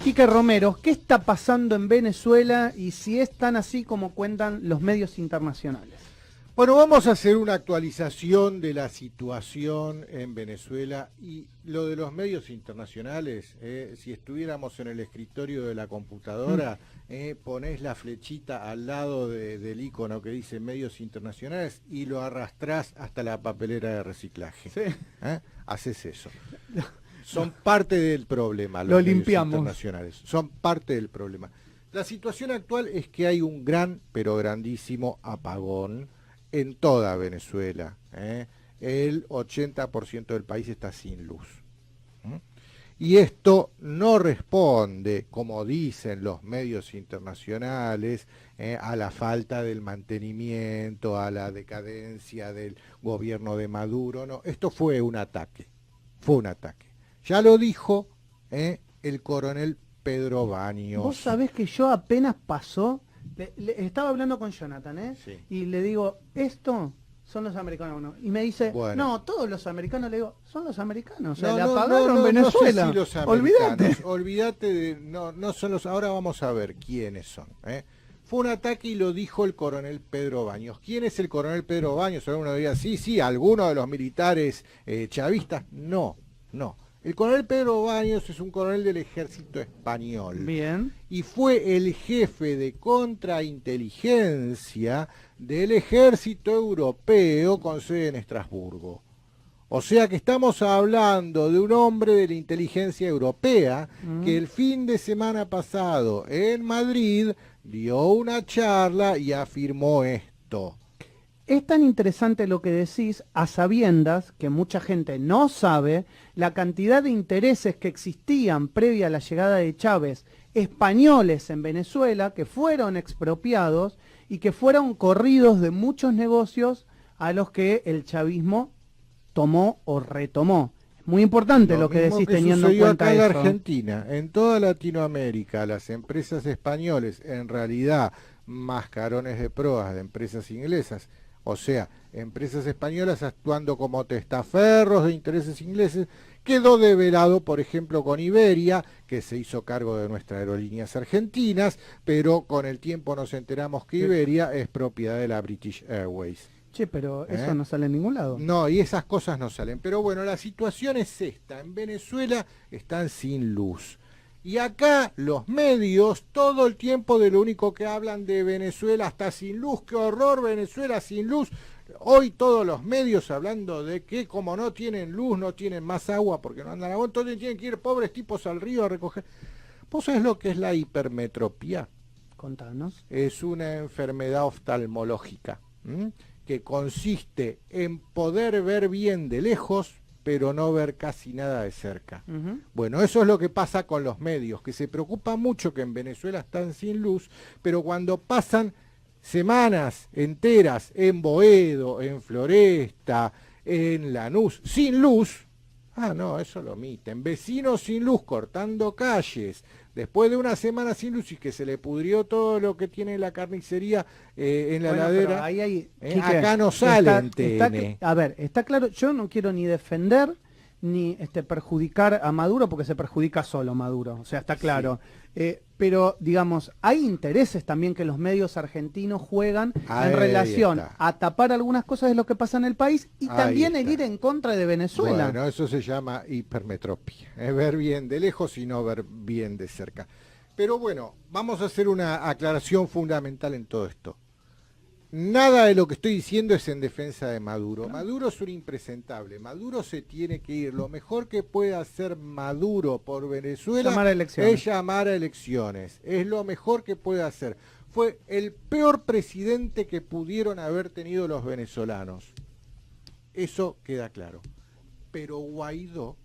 Quique Romero, ¿qué está pasando en Venezuela y si es tan así como cuentan los medios internacionales? Bueno, vamos a hacer una actualización de la situación en Venezuela y lo de los medios internacionales. Si estuviéramos en el escritorio de la computadora, ponés la flechita al lado del icono que dice medios internacionales y lo arrastrás hasta la papelera de reciclaje. Sí. Haces eso. Son parte del problema los Lo medios limpiamos. internacionales. Son parte del problema. La situación actual es que hay un gran, pero grandísimo apagón en toda Venezuela. El 80% del país está sin luz. Y esto no responde, como dicen los medios internacionales, a la falta del mantenimiento, a la decadencia del gobierno de Maduro. No, esto fue un ataque. Fue un ataque. Ya lo dijo el coronel Pedro Baños. Vos sabés que yo apenas pasó, estaba hablando con Jonathan, Sí. y le digo, esto son los americanos, ¿no? Y me dice, Bueno. no, todos los americanos, le digo, son los americanos, o sea, No, le no, apagaron no, Venezuela. No sé si los Olvídate. Olvídate de, no son los, ahora vamos a ver quiénes son. Fue un ataque y lo dijo el coronel Pedro Baños. ¿Quién es el coronel Pedro Baños? Alguno diría, sí, alguno de los militares chavistas. No. El coronel Pedro Baños es un coronel del ejército español. Bien. Y fue el jefe de contrainteligencia del ejército europeo con sede en Estrasburgo. O sea que estamos hablando de un hombre de la inteligencia europea que el fin de semana pasado en Madrid dio una charla y afirmó esto. Es tan interesante lo que decís, a sabiendas que mucha gente no sabe la cantidad de intereses que existían previa a la llegada de Chávez, españoles en Venezuela, que fueron expropiados y que fueron corridos de muchos negocios a los que el chavismo tomó o retomó. Es muy importante lo que decís teniendo en cuenta acá en eso. Argentina, en toda Latinoamérica, las empresas españoles, en realidad mascarones de proas de empresas inglesas, o sea, empresas españolas actuando como testaferros de intereses ingleses, quedó develado, por ejemplo, con Iberia, que se hizo cargo de nuestras aerolíneas argentinas, pero con el tiempo nos enteramos que Iberia es propiedad de la British Airways. Che, pero eso no sale en ningún lado. No, y esas cosas no salen. Pero bueno, la situación es esta. En Venezuela están sin luz. Y acá los medios todo el tiempo de lo único que hablan de Venezuela está sin luz, qué horror, Venezuela sin luz. Hoy todos los medios hablando de que como no tienen luz, no tienen más agua porque no andan a agua, entonces tienen que ir pobres tipos al río a recoger. ¿Vos sabés lo que es la hipermetropía? Contanos. Es una enfermedad oftalmológica que consiste en poder ver bien de lejos, pero no ver casi nada de cerca. Bueno, eso es lo que pasa con los medios, que se preocupan mucho que en Venezuela están sin luz, pero cuando pasan semanas enteras en Boedo, en Floresta, en Lanús, sin luz, no, eso lo omiten. Vecinos sin luz cortando calles, después de una semana sin luz y que se le pudrió todo lo que tiene la carnicería en la heladera, Quique, acá no salen TN. A ver, está claro, yo no quiero ni defender ni perjudicar a Maduro porque se perjudica solo Maduro, o sea, está claro. Sí. Pero, digamos, hay intereses también que los medios argentinos juegan en relación a tapar algunas cosas de lo que pasa en el país y también el ir en contra de Venezuela. Bueno, eso se llama hipermetropía, es ver bien de lejos y no ver bien de cerca. Pero bueno, vamos a hacer una aclaración fundamental en todo esto. Nada de lo que estoy diciendo es en defensa de Maduro. Maduro es un impresentable. Maduro se tiene que ir. Lo mejor que puede hacer Maduro por Venezuela es llamar a elecciones. Es lo mejor que puede hacer. Fue el peor presidente que pudieron haber tenido los venezolanos. Eso queda claro. Pero Guaidó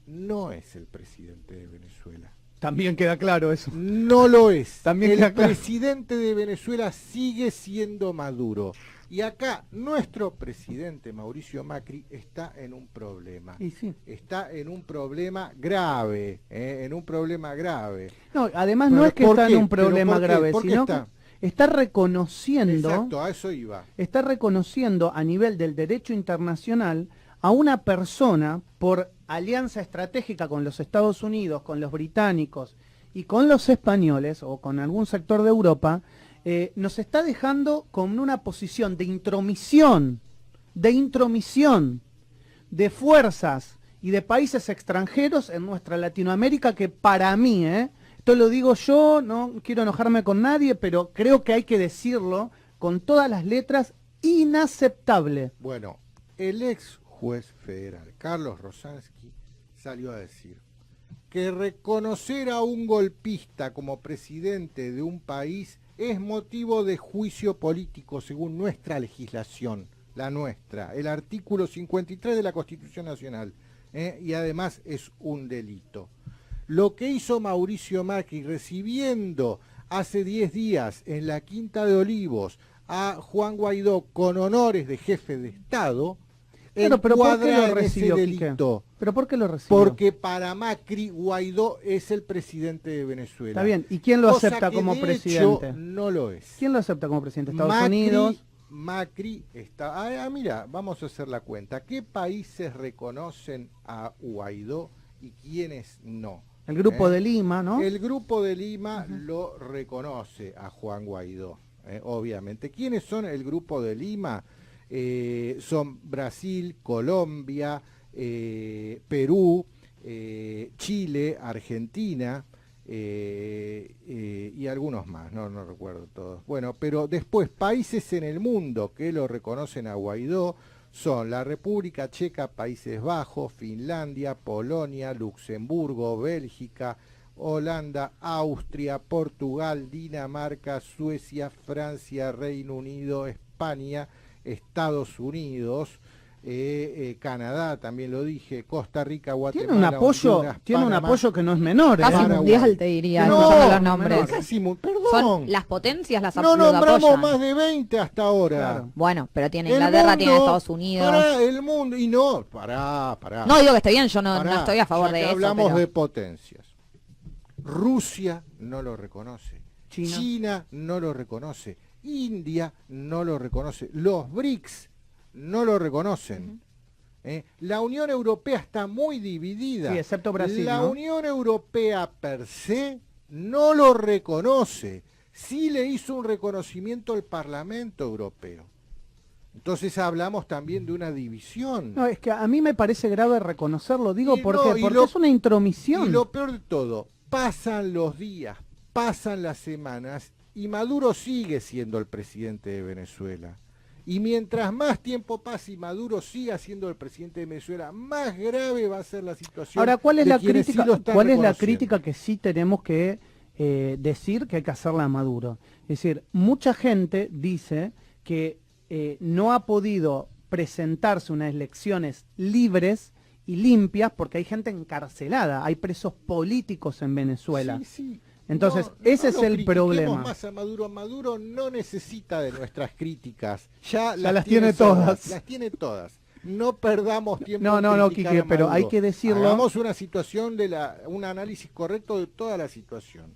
no es el presidente de Venezuela. También queda claro eso. No lo es. También el queda claro. Presidente de Venezuela sigue siendo Maduro. Y acá nuestro presidente Mauricio Macri está en un problema. Y sí. Está en un problema grave. En un problema grave. No, además no es que está en un problema grave, sino que está reconociendo. Exacto, a eso iba. Está reconociendo a nivel del derecho internacional a una persona por alianza estratégica con los Estados Unidos, con los británicos y con los españoles o con algún sector de Europa, nos está dejando con una posición de intromisión de fuerzas y de países extranjeros en nuestra Latinoamérica que para mí, esto lo digo yo, no quiero enojarme con nadie, pero creo que hay que decirlo con todas las letras, inaceptable. Bueno, el ex juez federal, Carlos Rosansky, salió a decir que reconocer a un golpista como presidente de un país es motivo de juicio político según nuestra legislación, la nuestra, el artículo 53 de la Constitución Nacional, y además es un delito. Lo que hizo Mauricio Macri recibiendo hace 10 días en la Quinta de Olivos a Juan Guaidó con honores de jefe de Estado, Claro, pero ¿por qué lo encuadra en recibió, ese Quique? delito. ¿Pero por qué lo recibió? Porque para Macri, Guaidó es el presidente de Venezuela. Está bien, ¿y quién lo Cosa acepta que como de presidente? hecho no lo es. ¿Quién lo acepta como presidente? ¿Estados Unidos? Macri está... mira, vamos a hacer la cuenta. ¿Qué países reconocen a Guaidó y quiénes no? El Grupo de Lima, ¿no? El Grupo de Lima lo reconoce a Juan Guaidó, obviamente. ¿Quiénes son el Grupo de Lima? Son Brasil, Colombia, Perú, Chile, Argentina y algunos más, no recuerdo todos. Bueno, pero después países en el mundo que lo reconocen a Guaidó son la República Checa, Países Bajos, Finlandia, Polonia, Luxemburgo, Bélgica, Holanda, Austria, Portugal, Dinamarca, Suecia, Francia, Reino Unido, España, Estados Unidos, Canadá, también lo dije, Costa Rica, Guatemala, Honduras, tiene un Panamá, apoyo que no es menor. Casi Paraguay. mundial, te diría, No, escuchando los nombres. perdón. Son las potencias las No los nombramos apoyan. más de 20 hasta ahora. Claro. Bueno, pero tiene El Inglaterra, mundo, tiene Estados Unidos. Pará, el mundo, y no, pará. No digo que esté bien, yo no Pará, estoy a favor ya de que eso. hablamos pero... de potencias. Rusia no lo reconoce. China no lo reconoce. India no lo reconoce. Los BRICS no lo reconocen. La Unión Europea está muy dividida. Sí, excepto Brasil, La ¿no? Unión Europea per se no lo reconoce. Sí le hizo un reconocimiento al Parlamento Europeo. Entonces hablamos también de una división. No, es que a mí me parece grave reconocerlo, digo, Y ¿por no, qué? y Porque lo- es una intromisión. Y lo peor de todo, pasan los días, pasan las semanas y Maduro sigue siendo el presidente de Venezuela. Y mientras más tiempo pase y Maduro siga siendo el presidente de Venezuela, más grave va a ser la situación. Ahora, ¿cuál es de la quienes crítica? sí lo están ¿Cuál es la reconociendo? crítica que sí tenemos que decir que hay que hacerle a Maduro? Es decir, mucha gente dice que no ha podido presentarse unas elecciones libres y limpias porque hay gente encarcelada, hay presos políticos en Venezuela. Sí, sí. Entonces, No, ese no es lo el critiquemos problema. más a Maduro. Maduro no necesita de nuestras críticas. Ya las tiene solas, todas. Las tiene todas. No perdamos tiempo. No, en no, no, criticar Quique, a pero hay Maduro. que decirlo. Hagamos una situación un análisis correcto de toda la situación.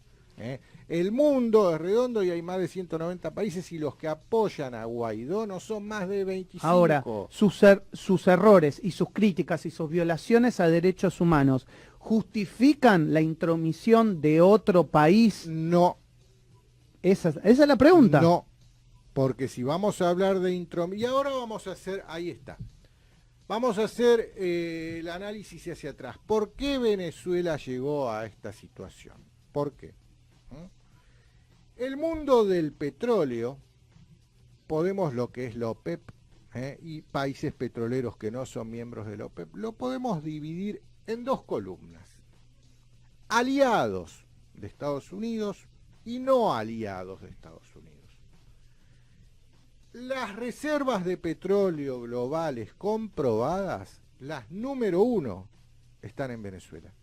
El mundo es redondo y hay más de 190 países y los que apoyan a Guaidó no son más de 25. Ahora, sus errores y sus críticas y sus violaciones a derechos humanos justifican la intromisión de otro país. No. Esa es la pregunta. No, porque si vamos a hablar de intromisión, y ahora vamos a hacer, ahí está, vamos a hacer el análisis hacia atrás. ¿Por qué Venezuela llegó a esta situación? ¿Por qué? El mundo del petróleo, podemos lo que es la OPEP, y países petroleros que no son miembros de la OPEP, lo podemos dividir en dos columnas. Aliados de Estados Unidos y no aliados de Estados Unidos. Las reservas de petróleo globales comprobadas, las número 1, están en Venezuela.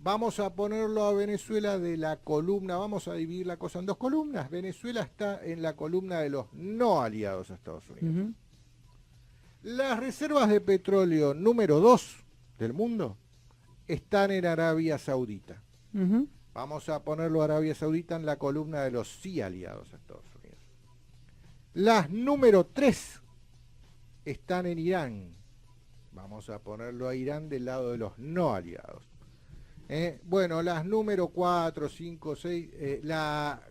Vamos a ponerlo a Venezuela de la columna, vamos a dividir la cosa en dos columnas. Venezuela está en la columna de los no aliados a Estados Unidos. Las reservas de petróleo número 2 del mundo están en Arabia Saudita. Vamos a ponerlo a Arabia Saudita en la columna de los sí aliados a Estados Unidos. Las número 3 están en Irán. Vamos a ponerlo a Irán del lado de los no aliados. Bueno, las número 4, 5, 6, la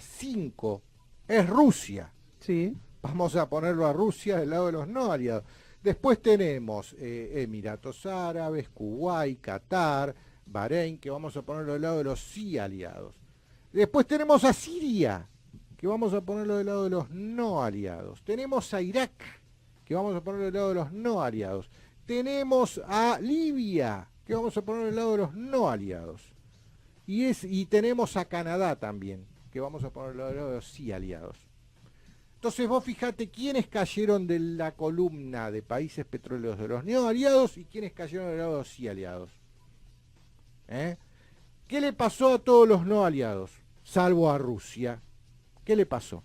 5 es Rusia. Sí. Vamos a ponerlo a Rusia del lado de los no aliados. Después tenemos Emiratos Árabes, Kuwait, Qatar, Bahrein, que vamos a ponerlo del lado de los sí aliados. Después tenemos a Siria, que vamos a ponerlo del lado de los no aliados. Tenemos a Irak, que vamos a ponerlo del lado de los no aliados. Tenemos a Libia, que vamos a ponerlo del lado de los no aliados. Y tenemos a Canadá también, que vamos a ponerlo del lado de los sí aliados. Entonces vos fijate quiénes cayeron de la columna de países petroleros de los no aliados y quiénes cayeron del lado de los sí aliados. ¿Qué le pasó a todos los no aliados? Salvo a Rusia. ¿Qué le pasó?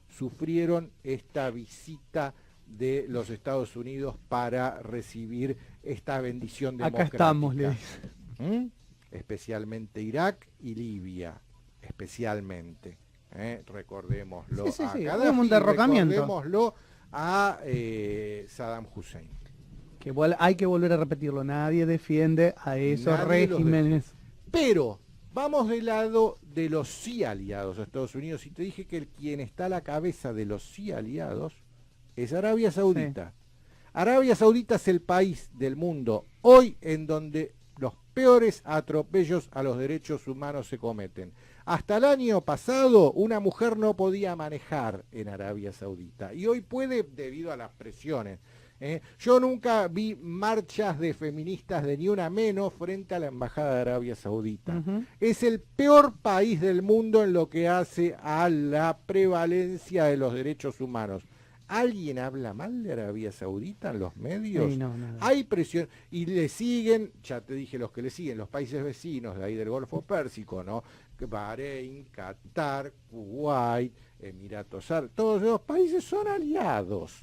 Sufrieron esta visita de los Estados Unidos para recibir esta bendición democrática. Acá estamos, le dice. Especialmente Irak y Libia, especialmente. Recordémoslo Sí, a sí, Gaddafi, un derrocamiento. recordémoslo a Saddam Hussein. Que hay que volver a repetirlo, nadie defiende a esos Nadie los regímenes. Pero vamos del lado de los sí aliados a Estados Unidos, y te dije que quien está a la cabeza de los sí aliados es Arabia Saudita. Sí. Arabia Saudita es el país del mundo hoy en donde los peores atropellos a los derechos humanos se cometen. Hasta el año pasado una mujer no podía manejar en Arabia Saudita y hoy puede debido a las presiones. Yo nunca vi marchas de feministas de ni una menos frente a la Embajada de Arabia Saudita. Es el peor país del mundo en lo que hace a la prevalencia de los derechos humanos. ¿Alguien habla mal de Arabia Saudita en los medios? Sí, no. Hay presión y le siguen, ya te dije los que le siguen, los países vecinos de ahí del Golfo Pérsico, ¿no? Bahrein, Qatar, Kuwait, Emiratos Árabes, todos esos países son aliados,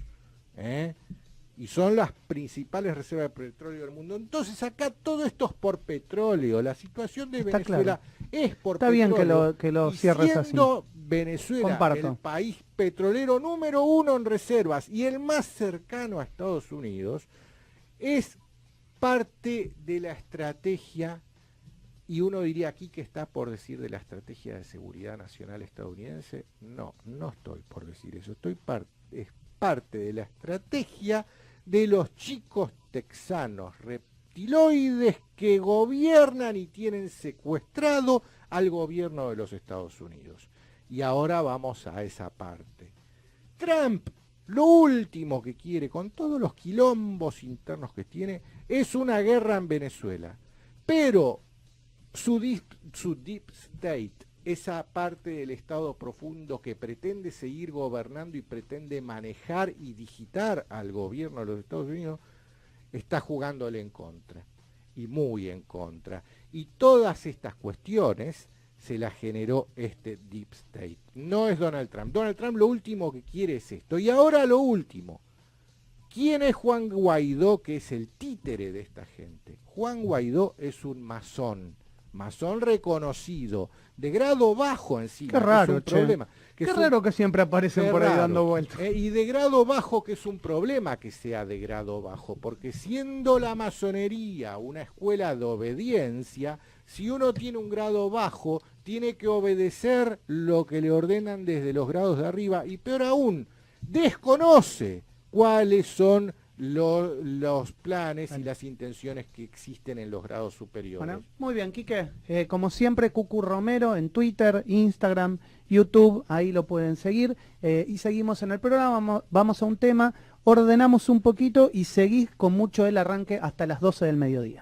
y son las principales reservas de petróleo del mundo. Entonces acá todo esto es por petróleo. La situación de Está Venezuela es por Está petróleo. bien que lo cierres así. Siendo Venezuela Comparto. el país petrolero número 1 en reservas y el más cercano a Estados Unidos, es parte de la estrategia, y uno diría aquí que está por decir de la estrategia de seguridad nacional estadounidense. No estoy por decir eso. Es parte de la estrategia de los chicos texanos reptiloides que gobiernan y tienen secuestrado al gobierno de los Estados Unidos. Y ahora vamos a esa parte. Trump, lo último que quiere, con todos los quilombos internos que tiene, es una guerra en Venezuela. Pero su deep state, esa parte del Estado profundo que pretende seguir gobernando y pretende manejar y digitar al gobierno de los Estados Unidos, está jugándole en contra, y muy en contra. Y todas estas cuestiones se las generó este deep state. No es Donald Trump. Donald Trump lo último que quiere es esto. Y ahora lo último. ¿Quién es Juan Guaidó, que es el títere de esta gente? Juan Guaidó es un masón reconocido, de grado bajo encima. Qué raro, es un problema. Qué raro que siempre aparecen por ahí dando vueltas. Y de grado bajo, que es un problema que sea de grado bajo, porque siendo la masonería una escuela de obediencia, si uno tiene un grado bajo, tiene que obedecer lo que le ordenan desde los grados de arriba, y peor aún, desconoce cuáles son los planes y las intenciones que existen en los grados superiores. Bueno, muy bien, Quique. Como siempre, Cucu Romero en Twitter, Instagram, YouTube, ahí lo pueden seguir. Y seguimos en el programa, vamos a un tema, ordenamos un poquito y seguís con mucho el arranque hasta las 12 del mediodía.